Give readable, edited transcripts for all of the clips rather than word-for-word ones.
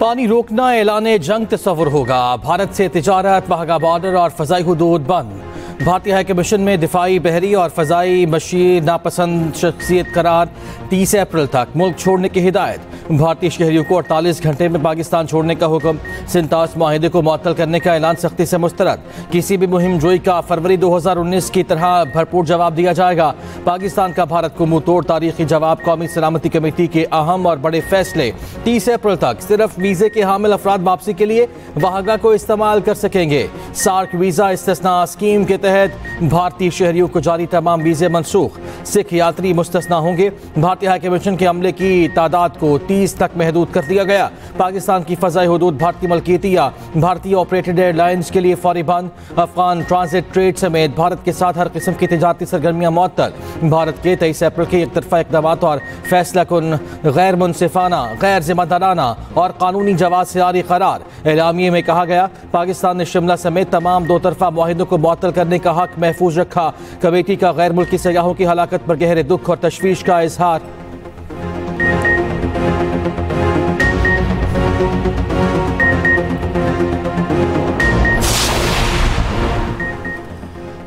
पानी रोकना ऐलान जंग तस्वुर होगा। भारत से तिजारत, वाघा बॉर्डर और फ़ज़ाई हुदूद बंद। भारतीय हाई कमीशन में दिफाई, बहरी और फ़ज़ाई मशीर नापसंद शख्सियत करार। 30 अप्रैल तक मुल्क छोड़ने की हिदायत। भारतीय शहरियों को 48 घंटे में पाकिस्तान छोड़ने का हुक्म। सिंतास माहिदे को मुअत्तल करने का ऐलान सख्ती से मुस्तरद। किसी भी मुहिम जोई का फरवरी 2019 की तरह भरपूर जवाब दिया जाएगा। पाकिस्तान का भारत को मुंह तोड़ तारीखी जवाब। कौमी सलामती कमेटी के अहम और बड़े फैसले। 30 अप्रैल तक सिर्फ वीज़े के हामिल अफराद वापसी के लिए वाहगा को इस्तेमाल कर सकेंगे। सार्क वीज़ा इस्तिस्ना स्कीम के तहत भारतीय शहरियों को जारी तमाम वीज़े मनसूख। सिख यात्री मुस्तस्ना होंगे। भारतीय हाई कमीशन के अमले की तादाद को 30 तक महदूद कर दिया गया। पाकिस्तान की फ़ज़ाई हुदूद भारतीय मलकियतियाँ भारतीय ऑपरेटेड एयरलाइंस के लिए फौरी बंद। अफगान ट्रांजिट ट्रेड समेत भारत के साथ हर किस्म की तिजारती सरगर्मियाँ मुअत्तल। भारत के 23 अप्रैल के एक तरफा इक़दामात और फैसला कुन गैर मुनसिफाना, गैर जिम्मेदाराना और कानूनी जवाब से जारी करार। एलामिये में कहा गया, पाकिस्तान ने शिमला समेत तमाम दो तरफा मुआहिदों को मुअत्तल करने का हक महफूज रखा। कमेटी का गैर मुल्की सयाहों की हलाकत पर गहरे दुख और तशवीश का इजहार।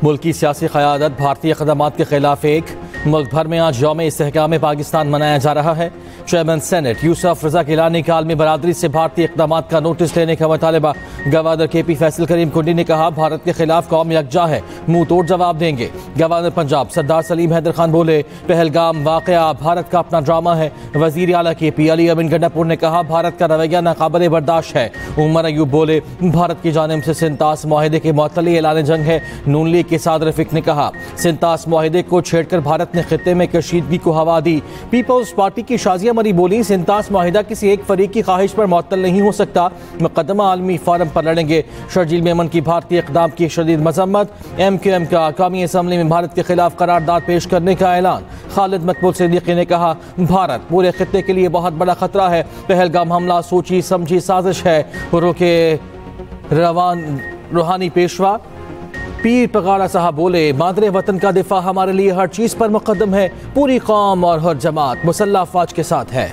मुल्की सियासी क़यादत भारतीय इक़दामात के खिलाफ एक। मुल्क भर में आज यौम इस्तेहकाम पाकिस्तान मनाया जा रहा है। चेयरमैन सेनेट यूसुफ रजा गिलानी का आलमी बरादरी से भारतीय इक़दामात का नोटिस लेने का मुतालबा। गवर्नर KP फैसल करीम कुंडी ने कहा, भारत के खिलाफ कौम यकजा है, मुंह तोड़ जवाब देंगे। गवर्नर पंजाब सरदार सलीम हैदर खान बोले, पहलगाम वाक़या भारत का अपना ड्रामा है। वज़ीर आला KP अली अमीन गंडापुर ने कहा, भारत का रवैया नाकाबिले बर्दाश्त है। उमर अयूब बोले, भारत की जानिब से सिंतास मुआहिदे के मुअत्तली ऐलान जंग है। नून लीग के साद रफीक ने कहा, सिंतास मुआहिदे को छेड़कर भारत ने खित्ते में कशीदगी को हवा दी। पीपल्स पार्टी की शाजिया मरी बोली, सिंतास मुआहिदा किसी एक फरीक की ख्वाहिश पर मुअत्तल नहीं हो सकता। मुकदमा आलमी फोरम पर लड़ेंगे। शर्जील मेमन की भारतीय इक़दाम की शदीद मजम्मत। MQM का कौमी असम्बली में भारत के खिलाफ करारदाद पेश करने का ऐलान। खालिद मकबूल सिद्दीकी ने कहा, भारत पूरे खित्ते के लिए बहुत बड़ा खतरा है। पहलगाम हमला सोची समझी साजिश है। रोके रूहानी पेशवा पीर पगाड़ा साहब बोले, मादरे वतन का दिफा हमारे लिए हर चीज़ पर मुकद्दम है। पूरी कौम और हर जमात मुसल्लह अफवाज के साथ है।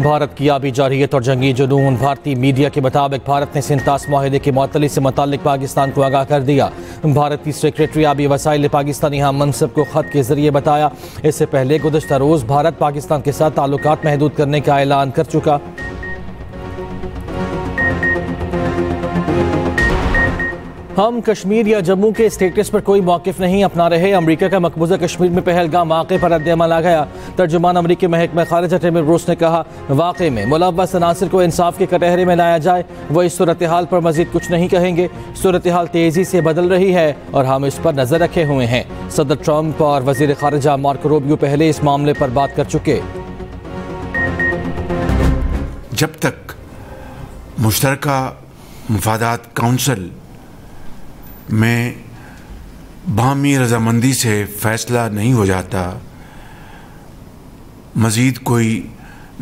भारत की आबी जारहियत और जंगी जुनून। भारतीय मीडिया के मुताबिक भारत ने सिंतास मुआहिदे की मुअत्तली से मुताल्लिक पाकिस्तान को आगाह कर दिया। भारतीय सेक्रेटरी आबी वसाइल ने पाकिस्तानी हम मनसब को ख़त के जरिए बताया। इससे पहले गुज़श्ता रोज़ भारत पाकिस्तान के साथ ताल्लुकात महदूद करने का ऐलान कर चुका। हम कश्मीर या जम्मू के स्टेटस पर कोई मौक़िफ़ नहीं अपना रहे। अमरीका का मकबूजा कश्मीर में पहलगाम वाक़े पर रद्द-ए-अमल आ गया। तर्जुमान अमरीकी महकमा ख़ारिजा टिम रोस ने कहा, वाक़े में मुलव्वस अनासिर को इंसाफ के कटहरे में लाया जाए। वो इस सूरत हाल पर मज़ीद कुछ नहीं कहेंगे। सूरत हाल तेज़ी से बदल रही है और हम इस पर नज़र रखे हुए हैं। सदर ट्रंप और वज़ीर ख़ारिजा मार्को रूबियो पहले इस मामले पर बात कर चुके। जब तक मुश्तरका मुफादात काउंसिल में बाहमी रजामंदी से फैसला नहीं हो जाता, मज़ीद कोई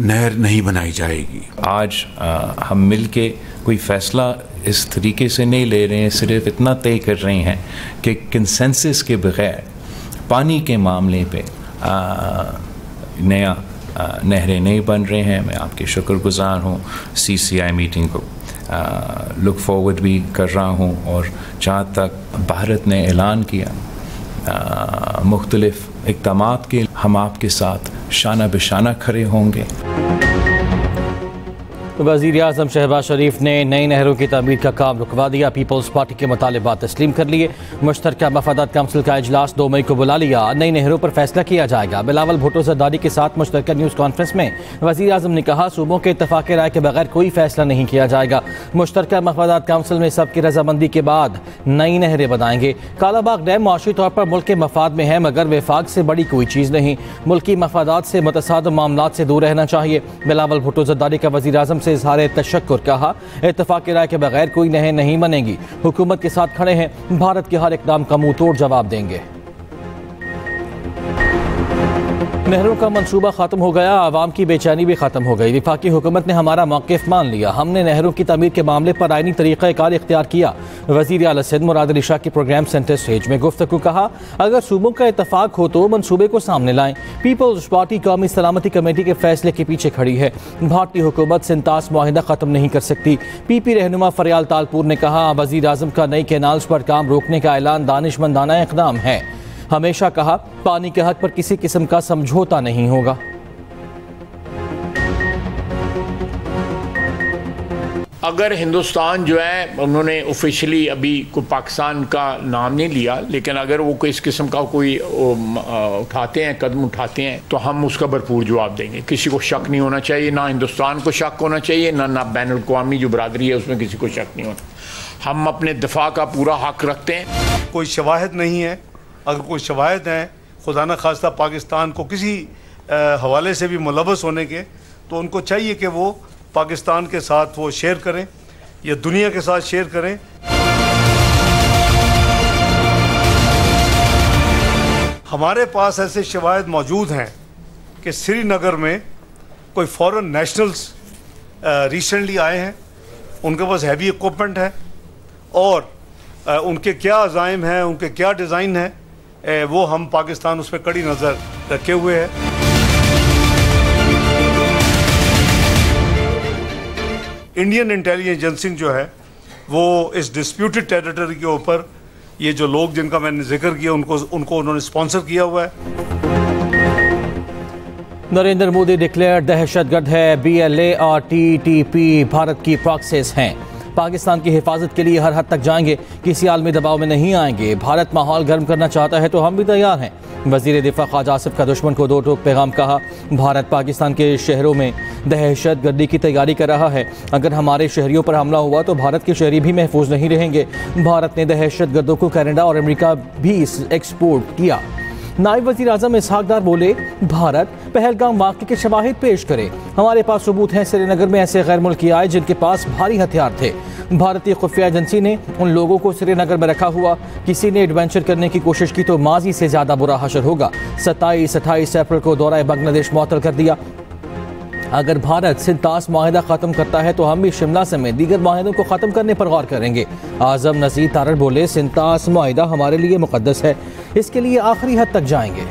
नहर नहीं बनाई जाएगी। आज हम मिल के कोई फ़ैसला इस तरीके से नहीं ले रहे हैं, सिर्फ इतना तय कर रहे हैं कि कंसेंसस के बग़ैर पानी के मामले पे नया नहरें नहीं बन रहे हैं। मैं आपके शुक्रगुज़ार हूँ। CCI मीटिंग को लुक फॉरवर्ड भी कर रहा हूँ और जहाँ तक भारत ने ऐलान किया मुख्तलिफ इक़दामात के, हम आपके साथ शाना बिशाना खड़े होंगे। वज़ीर आज़म शहबाज शरीफ ने नई नहरों की तमीर का काम रुकवा दिया। पीपल्स पार्टी के मुतालबात तस्लीम कर लिए। मुश्तरका मफादात काउंसिल का इजलास 2 मई को बुला लिया। नई नहरों पर फैसला किया जाएगा। बिलावल भुट्टो जरदारी के साथ मुश्तरका न्यूज़ कॉन्फ्रेंस में वज़ीर आज़म ने कहा, सूबों के इत्तफ़ाक़ राय के बगैर कोई फैसला नहीं किया जाएगा। मुश्तरका मफादात काउंसिल में सबकी रजामंदी के बाद नई नहरें बनाएंगे। कालाबाग डैम माशी तौर पर मुल्क के मफाद में है, मगर वफाक से बड़ी कोई चीज़ नहीं। मुल्की मफादात से मुतसादिम मामलात से दूर रहना चाहिए। बिलावल भुट्टो जरदारी का वज़ीर आज़म से इज़हार तशक्कुर। कहा, इत्तफ़ाक़ राय के बगैर कोई नहर नहीं बनेगी। हुकूमत के साथ खड़े हैं। भारत के हर इक़दाम का मुंह तोड़ जवाब देंगे। नहरों का मंसूबा ख़त्म हो गया, आवाम की बेचैनी भी ख़त्म हो गई। वफाकी हुकूमत ने हमारा मौक़िफ़ मान लिया, हमने नहरों की तमीर के मामले पर आईनी तरीक़ाकार इख्तियार किया। वज़ीर आला सिंध मुराद अली शाह की प्रोग्राम सेंटर स्टेज में गुफ्तगू। कहा, अगर सूबों का इत्तफाक हो तो मंसूबे को सामने लाएं। पीपल्स पार्टी कौमी सलामती कमेटी के फैसले के पीछे खड़ी है। भारतीय हुकूमत सिंतास मुआहिदा ख़त्म नहीं कर सकती। PP रहनुमा फरियाल तालपुर ने कहा, वज़ीर आज़म का नई कैनाल्स पर काम रोकने का ऐलान दानिशमंदाना इक़दाम है। हमेशा कहा, पानी के हक पर किसी किस्म का समझौता नहीं होगा। अगर हिंदुस्तान जो है उन्होंने ऑफिशियली अभी कोई पाकिस्तान का नाम नहीं लिया, लेकिन अगर वो कोई इस किस्म का कोई उठाते हैं, कदम उठाते हैं, तो हम उसका भरपूर जवाब देंगे। किसी को शक नहीं होना चाहिए, ना हिंदुस्तान को शक होना चाहिए, ना बैनुल अक़वामी जो बरादरी है उसमें किसी को शक नहीं होना। हम अपने दिफा का पूरा हक रखते हैं। कोई शवाहिद नहीं है, अगर कोई शवाहिद हैं खुदा न खास्ता पाकिस्तान को किसी हवाले से भी मुलव्वस होने के, तो उनको चाहिए कि वो पाकिस्तान के साथ वो शेयर करें या दुनिया के साथ शेयर करें। हमारे पास ऐसे शवाहिद मौजूद हैं कि श्रीनगर में कोई फॉरेन नेशनल्स रिसेंटली आए हैं, उनके पास हैवी इक्विपमेंट है और उनके क्या अज़ाइम हैं, उनके क्या डिज़ाइन है, वो हम पाकिस्तान उस पर कड़ी नज़र रखे हुए है। इंडियन इंटेलिजेंस एजेंसी जो है वो इस डिस्प्यूटेड टेरिटरी के ऊपर ये जो लोग जिनका मैंने जिक्र किया उनको उन्होंने स्पॉन्सर किया हुआ है। नरेंद्र मोदी डिक्लेयर दहशतगर्द है। BLA और TTP भारत की प्रॉक्सीज हैं। पाकिस्तान की हिफाजत के लिए हर हद तक जाएंगे, किसी आलमी दबाव में नहीं आएंगे। भारत माहौल गर्म करना चाहता है तो हम भी तैयार हैं। वज़ीर दिफा ख्वाजा आसिफ का दुश्मन को दो टोक पैगाम। कहा, भारत पाकिस्तान के शहरों में दहशत गर्दी की तैयारी कर रहा है। अगर हमारे शहरियों पर हमला हुआ तो भारत के शहरी भी महफूज नहीं रहेंगे। भारत ने दहशत गर्दों को कनाडा और अमेरिका भी एक्सपोर्ट किया। नायब वज़ीर आज़म इसहाक डार बोले, भारत पहलगाम वाक़े के शवाहिद पेश करे। हमारे पास सबूत हैं, श्रीनगर में ऐसे गैर मुल्की आए जिनके पास भारी हथियार थे। भारतीय खुफिया एजेंसी ने उन लोगों को श्रीनगर में रखा हुआ। किसी ने एडवेंचर करने की कोशिश की तो माजी से ज़्यादा बुरा हशर होगा। 27-28 अप्रैल को दौरा बांग्लादेश मुअत्तल कर दिया। अगर भारत सिंतास मुआहिदा ख़त्म करता है तो हम भी शिमला समेत दीगर मुआहिदों को ख़त्म करने पर गौर करेंगे। आज़म नज़ीर तारड़ बोले, सिंतास मुआहिदा हमारे लिए मुक़द्दस है, इसके लिए आखिरी हद तक जाएंगे।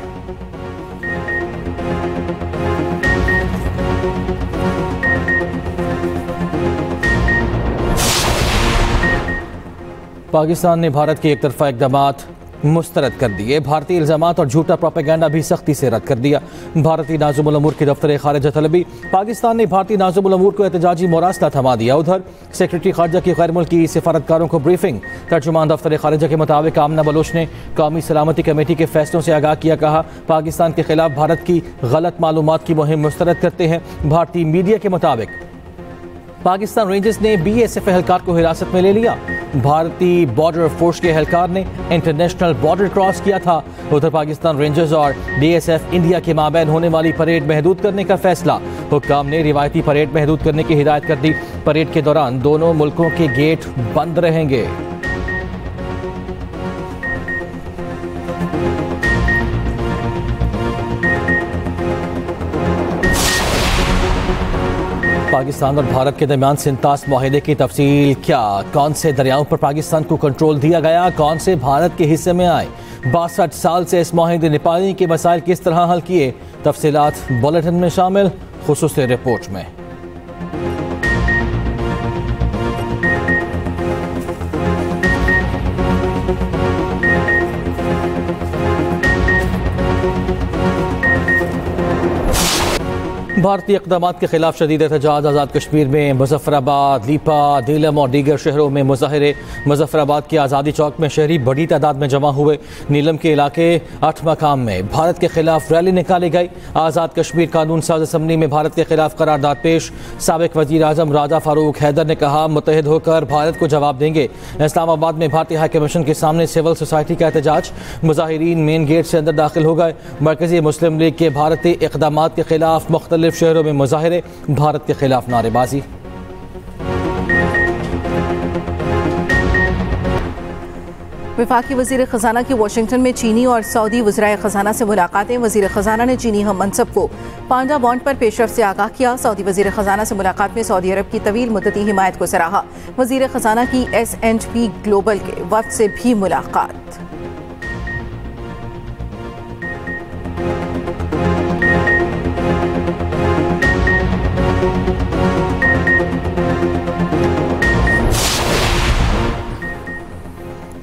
पाकिस्तान ने भारत के एक तरफा इक़दामात मुस्तरद कर दिए। भारतीय इल्ज़ामात और झूठा प्रोपेगेंडा भी सख्ती से रद्द कर दिया। भारतीय नाज़िमुल अमूर के दफ्तर खारिजा तलबी। पाकिस्तान ने भारतीय नाज़िमुल अमूर को एहतजाजी मुरासला थमा दिया। उधर सेक्रेटरी खारजा की गैर मुल्की सिफारतकारों को ब्रीफिंग। तर्जुमान दफ्तर खारिजा के मुताबिक आमना बलोच ने कौमी सलामती कमेटी के फैसलों से आगाह किया। कहा, पाकिस्तान के खिलाफ भारत की गलत मालूमात की मुहिम मुस्तरद करते हैं। भारतीय मीडिया के मुताबिक पाकिस्तान रेंजर्स ने BSF एहलकार को हिरासत में ले लिया। भारतीय बॉर्डर फोर्स के एहलकार ने इंटरनेशनल बॉर्डर क्रॉस किया था। उधर पाकिस्तान रेंजर्स और BSF इंडिया के माबैन होने वाली परेड महदूद करने का फैसला। हुक्काम ने रिवायती परेड महदूद करने की हिदायत कर दी। परेड के दौरान दोनों मुल्कों के गेट बंद रहेंगे। पाकिस्तान और भारत के दरमियान सिंतास मुआहिदे की तफसील क्या? कौन से दरियाओं पर पाकिस्तान को कंट्रोल दिया गया, कौन से भारत के हिस्से में आए? 62 साल से इस मुआहिदे ने पानी के मसाइल किस तरह हल किए? तफसीलात बुलेटिन में शामिल, खुसूसी रिपोर्ट में। भारतीय इक़दामात के खिलाफ शदीद एहतजाज। आज़ाद कश्मीर में मुजफ्फराबाद, लीपा, नीलम और दीगर शहरों में मुजाहिरे। मुजफ्फराबाद के आज़ादी चौक में शहरी बड़ी तादाद में जमा हुए। नीलम के इलाके 8 मकाम में भारत के खिलाफ रैली निकाली गई। आज़ाद कश्मीर कानून साज असम्बली में भारत के खिलाफ करारदाद पेश। साबिक वज़ीर आज़म राजा फारूक हैदर ने कहा, मुत्तहिद होकर भारत को जवाब देंगे। इस्लामाबाद में भारतीय हाई कमीशन के सामने सिविल सोसाइटी का एहतजाज। मुजाहिरीन मेन गेट से अंदर दाखिल हो गए। मरकजी मुस्लिम लीग के भारतीय इक़दामात के खिलाफ मुख्तलिफ शहरों में मुजाहिरे। भारत के खिलाफ नारेबाजी। वफाकी वज़ीर ख़जाना की वाशिंगटन में चीनी और सऊदी वज़राए ख़जाना से मुलाकातें। वज़ीर ख़जाना ने चीनी हम मनसब को पांडा बॉन्ड पर पेशरफ से आगाह किया। सऊदी वज़ीर ख़जाना से मुलाकात में सऊदी अरब की तवील मुद्दती हिमायत को सराहा। वज़ीर ख़जाना की S&P ग्लोबल के वफ़द से भी मुलाकात।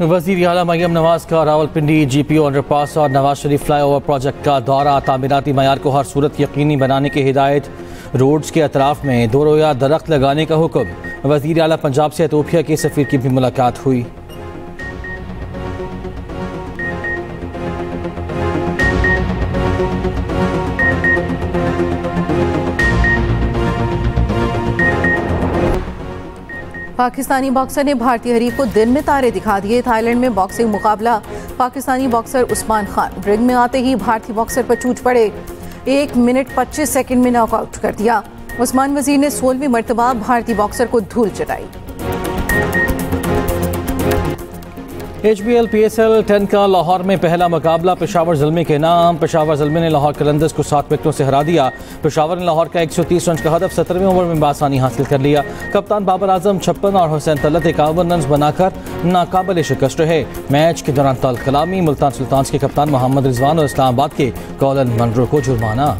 वज़ीर आला मरियम नवाज का रावलपिंडी GPO अंडरपास और नवाज शरीफ फ्लाईओवर प्रोजेक्ट का दौरा। तामीराती मयार को हर सूरत यकीनी बनाने की हिदायत। रोड्स के अतराफ में 2 रोया दरख्त लगाने का हुक्म। वज़ीर आला पंजाब से इथियोपिया के सफ़ीर की भी मुलाकात हुई। पाकिस्तानी बॉक्सर ने भारतीय हरीफ को दिन में तारे दिखा दिए। थाईलैंड में बॉक्सिंग मुकाबला। पाकिस्तानी बॉक्सर उस्मान खान रिंग में आते ही भारतीय बॉक्सर पर टूट पड़े। 1 मिनट 25 सेकंड में नॉकआउट कर दिया। उस्मान वजीर ने 16वीं मरतबा भारतीय बॉक्सर को धूल चटाई। HBL PSL 10 का लाहौर में पहला मुकाबला पेशावर ज़ल्मी के नाम। पेशावर ज़ल्मी ने लाहौर कलंदर्स को 7 विकेटों से हरा दिया। पेशावर ने लाहौर का 130 रन का हदफ 17वें ओवर में बासानी हासिल कर लिया। कप्तान बाबर आजम 56 और हुसैन तलत 51 रन बनाकर नाकाबिल शिकस्त रहे। मैच के दौरान तल कलामी, मुल्तान सुल्तान्स के कप्तान मोहम्मद रिजवान और इस्लामाबाद के कॉलन मनरो को जुर्माना।